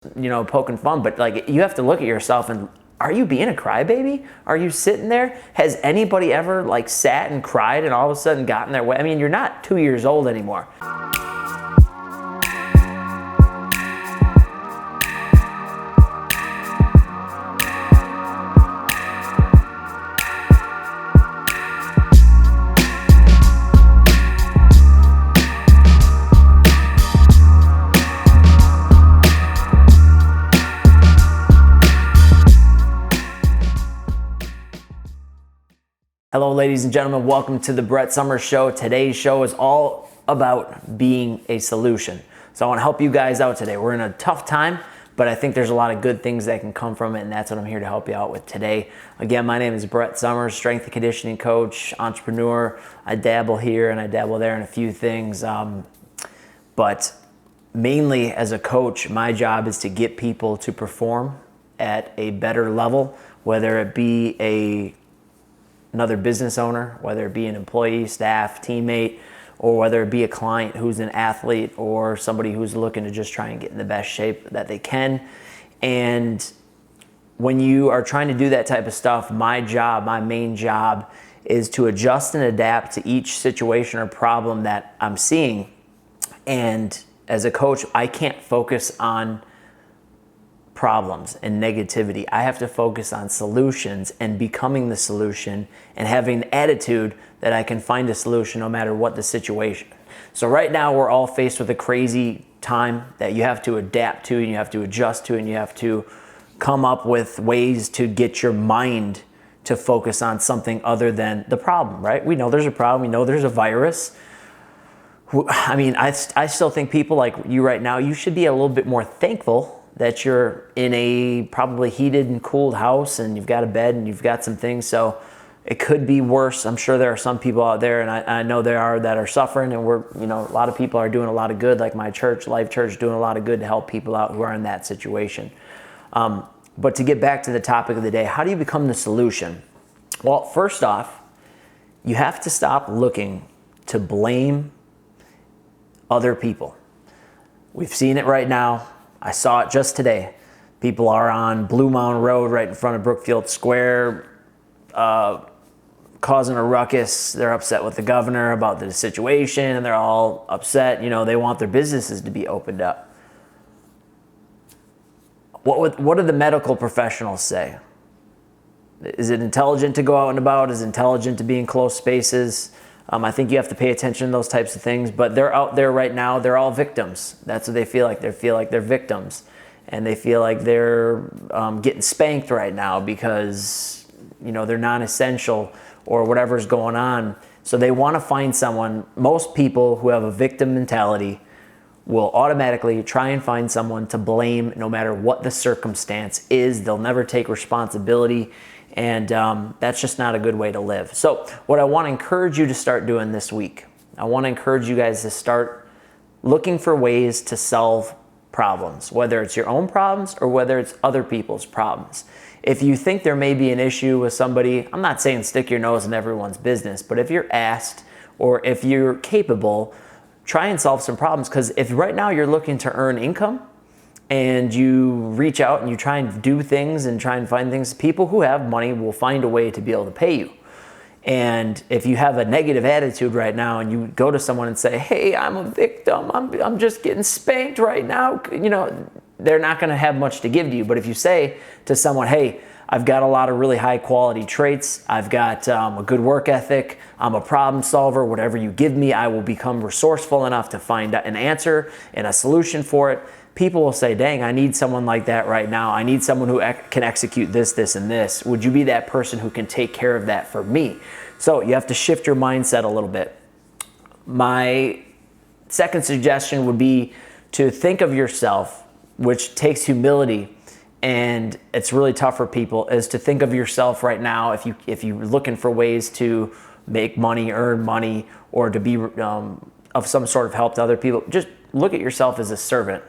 poking fun, but like you have to look at yourself and are you being a crybaby? Are you sitting there? Has anybody ever like sat and cried and all of a sudden gotten their way? I mean, you're not 2 years old anymore. Hello, ladies and gentlemen. Welcome to the Brett Summers Show. Today's show is all about being a solution. So I want to help you guys out today. We're in a tough time, but I think there's a lot of good things that can come from it, and that's what I'm here to help you out with today. Again, my name is Brett Summers, strength and conditioning coach, entrepreneur. I dabble here and I dabble there in a few things, but mainly as a coach, my job is to get people to perform at a better level, whether it be another business owner, whether it be an employee, staff, teammate, or whether it be a client who's an athlete or somebody who's looking to just try and get in the best shape that they can. And when you are trying to do that type of stuff, my main job is to adjust and adapt to each situation or problem that I'm seeing. And as a coach, I can't focus on problems and negativity. I have to focus on solutions and becoming the solution and having the attitude that I can find a solution no matter what the situation. So right now we're all faced with a crazy time that you have to adapt to and you have to adjust to, and you have to come up with ways to get your mind to focus on something other than the problem, right? We know there's a problem. We know there's a virus. I mean, I still think people like you right now, you should be a little bit more thankful that you're in a probably heated and cooled house and you've got a bed and you've got some things. So it could be worse. I'm sure there are some people out there, and I know there are, that are suffering, and a lot of people are doing a lot of good, like my church, Life Church, doing a lot of good to help people out who are in that situation. But to get back to the topic of the day, how do you become the solution? Well, first off, you have to stop looking to blame other people. We've seen it right now. I saw it just today. People are on Blue Mountain Road right in front of Brookfield Square, causing a ruckus. They're upset with the governor about the situation, and they're all upset. They want their businesses to be opened up. What do the medical professionals say? Is it intelligent to go out and about? Is it intelligent to be in close spaces? I think you have to pay attention to those types of things, but they're out there right now. They're all victims. That's what they feel like. They feel like they're victims, and they feel like they're getting spanked right now because they're non-essential or whatever's going on. So they want to find someone. Most people who have a victim mentality will automatically try and find someone to blame no matter what the circumstance is. They'll never take responsibility. And that's just not a good way to live. So what I want to encourage you to start doing this week, I want to encourage you guys to start looking for ways to solve problems, whether it's your own problems or whether it's other people's problems. If you think there may be an issue with somebody, I'm not saying stick your nose in everyone's business, but if you're asked or if you're capable, try and solve some problems. Because if right now you're looking to earn income, and you reach out and you try and do things and try and find things, people who have money will find a way to be able to pay you. And if you have a negative attitude right now and you go to someone and say, hey, I'm a victim, I'm just getting spanked right now, they're not going to have much to give to you. But if you say to someone, hey, I've got a lot of really high quality traits, I've got a good work ethic, I'm a problem solver, whatever you give me, I will become resourceful enough to find an answer and a solution for it. People will say, dang, I need someone like that right now. I need someone who can execute this, this, and this. Would you be that person who can take care of that for me? So you have to shift your mindset a little bit. My second suggestion would be to think of yourself, which takes humility, and it's really tough for people, is to think of yourself right now, if you're looking for ways to make money, earn money, or to be of some sort of help to other people, just look at yourself as a servant.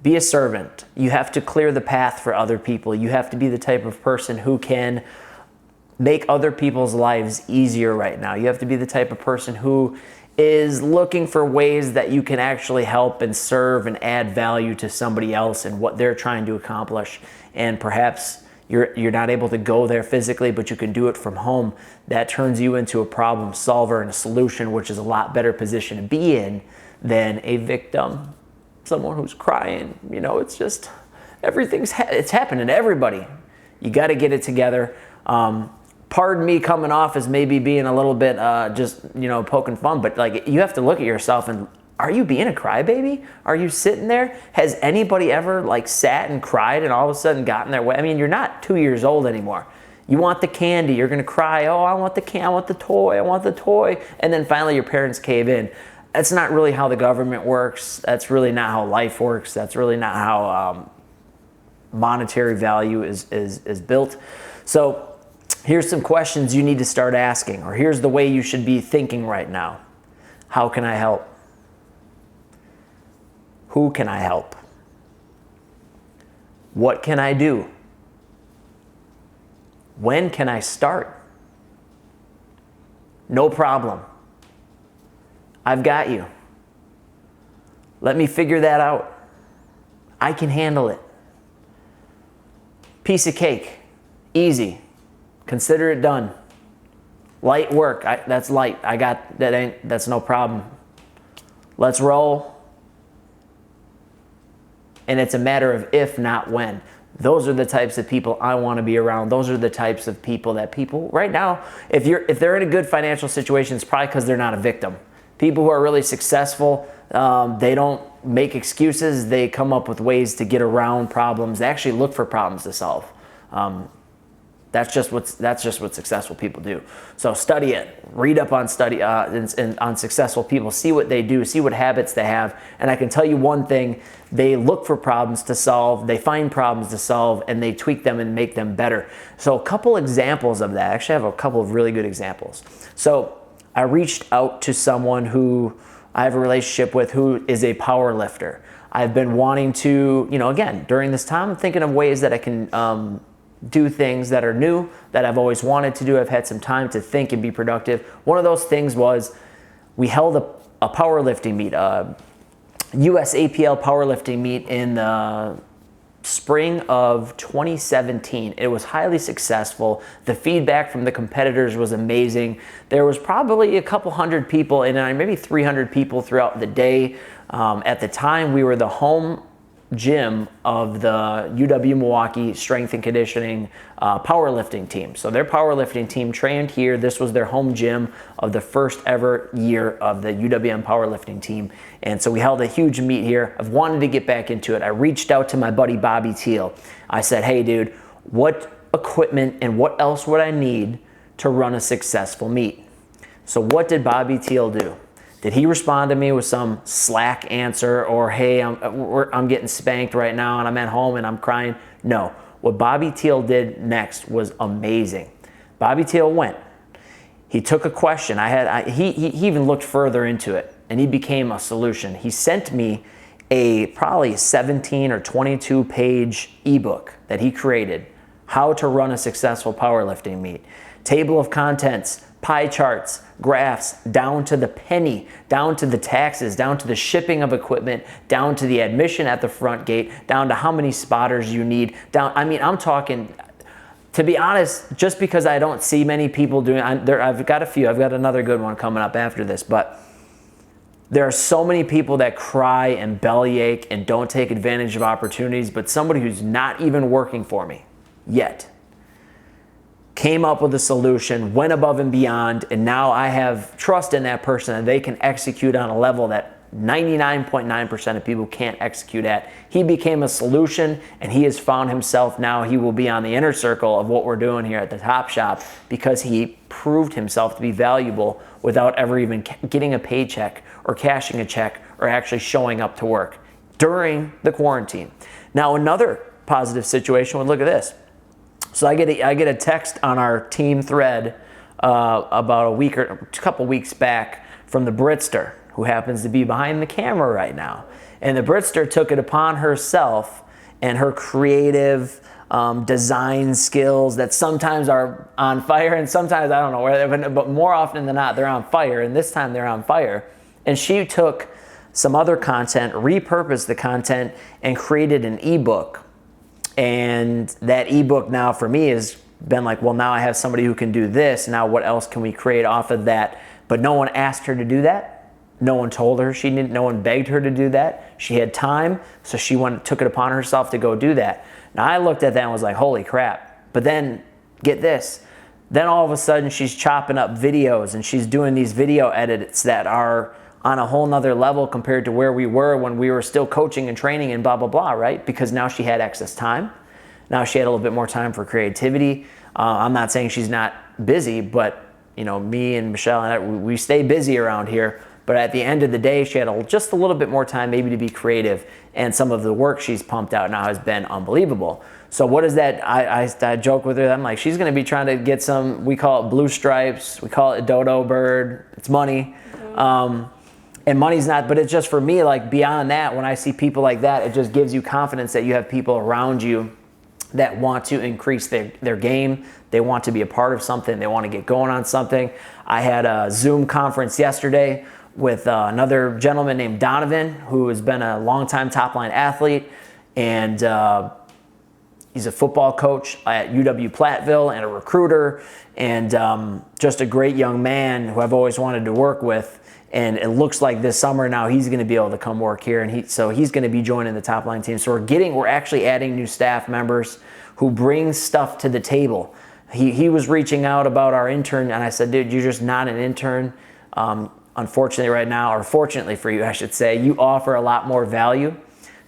Be a servant. You have to clear the path for other people. You have to be the type of person who can make other people's lives easier right now. You have to be the type of person who is looking for ways that you can actually help and serve and add value to somebody else and what they're trying to accomplish. And perhaps you're not able to go there physically, but you can do it from home. That turns you into a problem solver and a solution, which is a lot better position to be in than a victim, someone who's crying. You know, it's just, it's happening to everybody. You got to get it together. Pardon me coming off as maybe being a little bit just, you know, poking fun, but like, you have to look at yourself and, are you being a crybaby? Are you sitting there? Has anybody ever like sat and cried and all of a sudden gotten their way? I mean, you're not 2 years old anymore. You want the candy, you're gonna cry, oh, I want the candy, I want the toy, I want the toy. And then finally your parents cave in. That's not really how the government works. That's really not how life works. That's really not how monetary value is built. So here's some questions you need to start asking, or here's the way you should be thinking right now. How can I help? Who can I help? What can I do? When can I start? No problem. I've got you. Let me figure that out. I can handle it. Piece of cake. Easy. Consider it done. Light work. That's light. I got that. That's no problem. Let's roll. And it's a matter of if, not when. Those are the types of people I want to be around. Those are the types of people that people right now, if they're in a good financial situation, it's probably because they're not a victim. People who are really successful, they don't make excuses. They come up with ways to get around problems. They actually look for problems to solve. That's just what successful people do. So study it, read up on on successful people, see what they do, see what habits they have. And I can tell you one thing, they look for problems to solve, they find problems to solve, and they tweak them and make them better. So a couple examples of that, actually I have a couple of really good examples. So I reached out to someone who I have a relationship with who is a power lifter. I've been wanting to, you know, again, during this time, I'm thinking of ways that I can do things that are new, that I've always wanted to do. I've had some time to think and be productive. One of those things was we held a powerlifting meet, US APL powerlifting meet in the spring of 2017. It was highly successful. The feedback from the competitors was amazing. There was probably a couple hundred people and maybe 300 people throughout the day. At the time, we were the home gym of the UW Milwaukee strength and conditioning powerlifting team. So their powerlifting team trained here. This was their home gym of the first ever year of the UWM powerlifting team. And so we held a huge meet here. I've wanted to get back into it. I reached out to my buddy Bobby Teal. I said, hey dude, what equipment and what else would I need to run a successful meet? So what did Bobby Teal do? Did he respond to me with some slack answer or, hey, I'm getting spanked right now and I'm at home and I'm crying? No. What Bobby Teal did next was amazing. Bobby Teal went. He took a question. He even looked further into it and he became a solution. He sent me a probably 17 or 22 page ebook that he created, how to run a successful powerlifting meet. Table of contents, pie charts, graphs, down to the penny, down to the taxes, down to the shipping of equipment, down to the admission at the front gate, down to how many spotters you need, I'm talking, to be honest, just because I don't see many people doing, I've got a few, I've got another good one coming up after this, but there are so many people that cry and bellyache and don't take advantage of opportunities, but somebody who's not even working for me yet came up with a solution, went above and beyond, and now I have trust in that person that they can execute on a level that 99.9% of people can't execute at. He became a solution, and he has found himself now. He will be on the inner circle of what we're doing here at the Top Shop because he proved himself to be valuable without ever even getting a paycheck or cashing a check or actually showing up to work during the quarantine. Now, another positive situation would look at this. So I get a text on our team thread about a couple weeks back from the Britster, who happens to be behind the camera right now. And the Britster took it upon herself and her creative design skills that sometimes are on fire and sometimes I don't know, but more often than not they're on fire, and this time they're on fire. And she took some other content, repurposed the content, and created an ebook. And that ebook now for me has been like, well, now I have somebody who can do this. Now what else can we create off of that? But no one asked her to do that. No one told her she needed, no one begged her to do that. She had time, so she took it upon herself to go do that. Now I looked at that and was like, holy crap. But then, get this. Then all of a sudden she's chopping up videos and she's doing these video edits that are on a whole nother level compared to where we were when we were still coaching and training and blah, blah, blah, right? Because now she had excess time. Now she had a little bit more time for creativity. I'm not saying she's not busy, but you know, me and Michelle and we stay busy around here. But at the end of the day, she had just a little bit more time maybe to be creative. And some of the work she's pumped out now has been unbelievable. So what is that? I joke with her. I'm like, she's going to be trying to get some, we call it blue stripes. We call it a dodo bird. It's money. And money's not, but it's just for me, like beyond that, when I see people like that, it just gives you confidence that you have people around you that want to increase their game. They want to be a part of something. They want to get going on something. I had a Zoom conference yesterday with another gentleman named Donovan, who has been a longtime top-line athlete, and he's a football coach at UW-Platteville and a recruiter, and just a great young man who I've always wanted to work with. And it looks like this summer now he's going to be able to come work here, and so he's going to be joining the top line team. So we're actually adding new staff members who bring stuff to the table. He was reaching out about our intern, and I said, dude, you're just not an intern. Unfortunately right now, or fortunately for you, I should say, you offer a lot more value.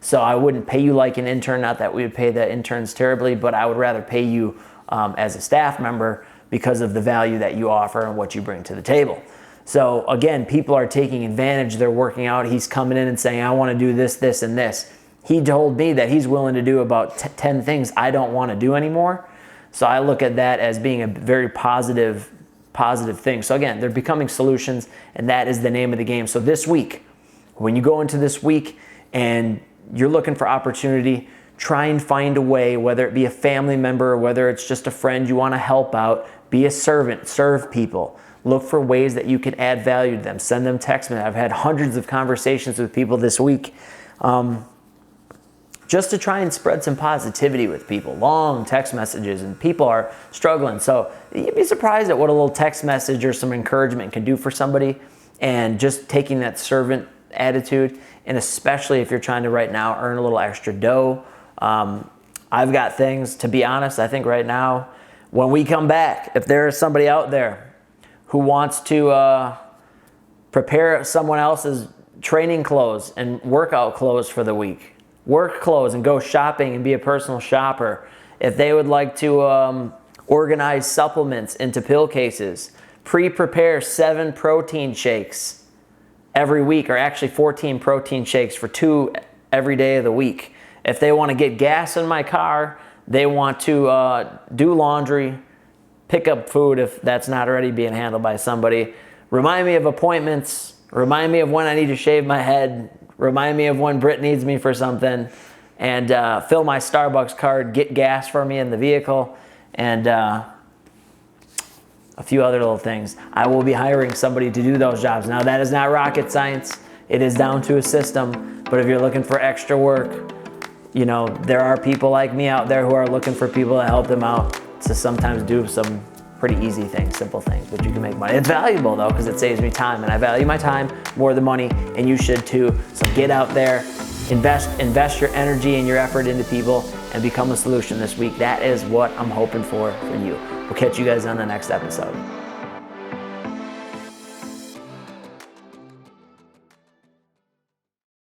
So I wouldn't pay you like an intern, not that we would pay the interns terribly, but I would rather pay you as a staff member because of the value that you offer and what you bring to the table. So again, people are taking advantage. They're working out. He's coming in and saying, I want to do this, this, and this. He told me that he's willing to do about 10 things I don't want to do anymore. So I look at that as being a very positive thing. So again, they're becoming solutions, and that is the name of the game. So this week, when you go into this week and you're looking for opportunity, try and find a way, whether it be a family member or whether it's just a friend you want to help out, be a servant, serve people. Look for ways that you can add value to them. Send them text messages. I've had hundreds of conversations with people this week just to try and spread some positivity with people. Long text messages, and people are struggling. So you'd be surprised at what a little text message or some encouragement can do for somebody, and just taking that servant attitude, and especially if you're trying to right now earn a little extra dough. I've got things, to be honest, I think right now, when we come back, if there is somebody out there who wants to prepare someone else's training clothes and workout clothes for the week, work clothes, and go shopping and be a personal shopper. If they would like to organize supplements into pill cases, pre-prepare 7 protein shakes every week, or actually 14 protein shakes for 2 every day of the week. If they want to get gas in my car, they want to do laundry, pick up food if that's not already being handled by somebody. Remind me of appointments. Remind me of when I need to shave my head. Remind me of when Britt needs me for something. And fill my Starbucks card, get gas for me in the vehicle, and a few other little things. I will be hiring somebody to do those jobs. Now, that is not rocket science. It is down to a system. But if you're looking for extra work, you know, there are people like me out there who are looking for people to help them out to sometimes do some pretty easy things, simple things, but you can make money. It's valuable though, because it saves me time, and I value my time more than money, and you should too. So get out there, invest your energy and your effort into people, and become a solution this week. That is what I'm hoping for you. We'll catch you guys on the next episode.